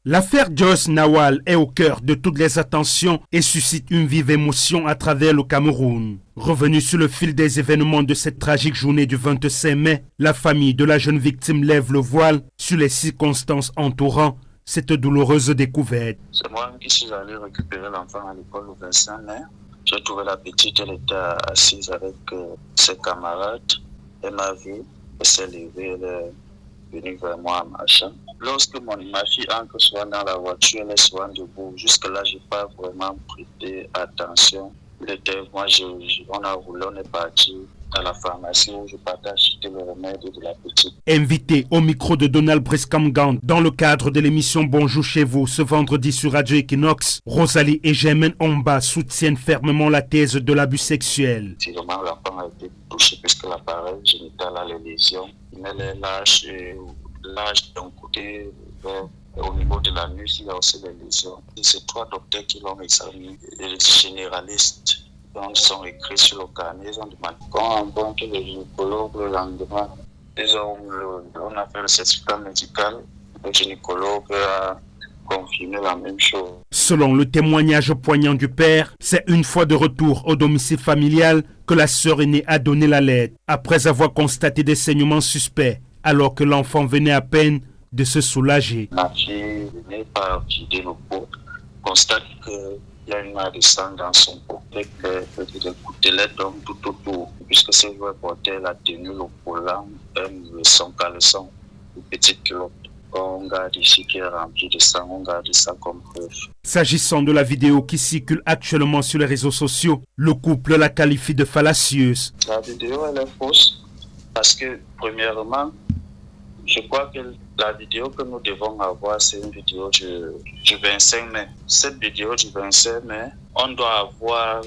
L'affaire Joyce Nawal est au cœur de toutes les attentions et suscite une vive émotion à travers le Cameroun. Revenu sur le fil des événements de cette tragique journée du 25 mai, la famille de la jeune victime lève le voile sur les circonstances entourant cette douloureuse découverte. C'est moi qui suis allé récupérer l'enfant à l'école le 25 mai. J'ai trouvé la petite, elle était assise avec ses camarades. Elle m'a vu, elle s'est levée, elle est venue vers moi en marchant. Lorsque ma fille entre soit dans la voiture, elle est souvent debout. Jusque-là, je n'ai pas vraiment prêté attention. On a roulé, on est parti à la pharmacie où je partais acheter le remède de la petite. Invité au micro de Donald Breskamgan dans le cadre de l'émission Bonjour chez vous ce vendredi sur Radio Equinox, Rosalie et Germaine Omba soutiennent fermement la thèse de l'abus sexuel. Effectivement, l'enfant a été touché puisque l'appareil génital a les lésions. Mais les lâches d'un côté, au niveau de la nuque, il y a aussi des lésions. C'est 3 docteurs qui l'ont examiné, les généralistes. Donc, ils sont écrits sur le carnet, ils ont demandé quand on voit que les gynécologues le lendemain, on a fait le certificat médical, le gynécologue a confirmé la même chose. Selon le témoignage poignant du père, c'est une fois de retour au domicile familial que la sœur aînée a donné l'alerte, après avoir constaté des saignements suspects, alors que l'enfant venait à peine de se soulager. Ma fille venait par vider le pot, constate qu'il y a une marque de sang dans son pot, et que des gouttelettes donc tout autour, puisque ses joueurs portaient la tenue, le collant, son caleçon, une petite culotte. On garde ici qui est rempli de sang, on garde ça comme preuve. S'agissant de la vidéo qui circule actuellement sur les réseaux sociaux, le couple la qualifie de fallacieuse. La vidéo, elle est fausse parce que, premièrement, je crois que la vidéo que nous devons avoir, c'est une vidéo du 25 mai. Cette vidéo du 25 mai, on doit avoir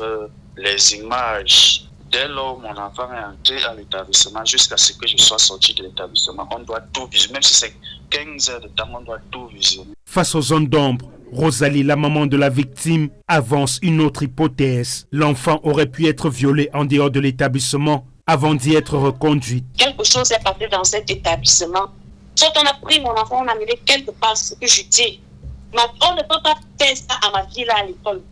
les images. Dès lors où mon enfant est entré à l'établissement, jusqu'à ce que je sois sorti de l'établissement, on doit tout visionner. Même si c'est 15 heures de temps, on doit tout visionner. Face aux zones d'ombre, Rosalie, la maman de la victime, avance une autre hypothèse. L'enfant aurait pu être violé en dehors de l'établissement avant d'y être reconduite. Quelque chose s'est passé dans cet établissement. Soit on a pris mon enfant, on a mis quelque part, ce que je dis. Mais on ne peut pas faire ça à ma fille là à l'école.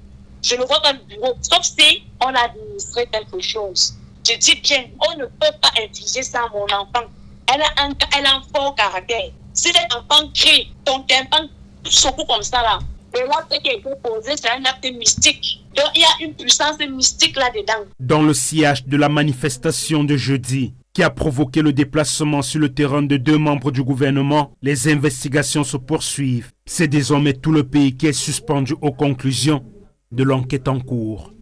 Je ne vois pas le bureau, sauf si on a administré quelque chose. Je dis bien, on ne peut pas infliger ça à mon enfant. Elle a un fort caractère. Si cet enfant crie, ton tympan secoue comme ça là. Et là, ce qui est proposé, c'est un acte mystique. Donc, il y a une puissance mystique là-dedans. Dans le sillage de la manifestation de jeudi, qui a provoqué le déplacement sur le terrain de 2 membres du gouvernement, les investigations se poursuivent. C'est désormais tout le pays qui est suspendu aux conclusions de l'enquête en cours.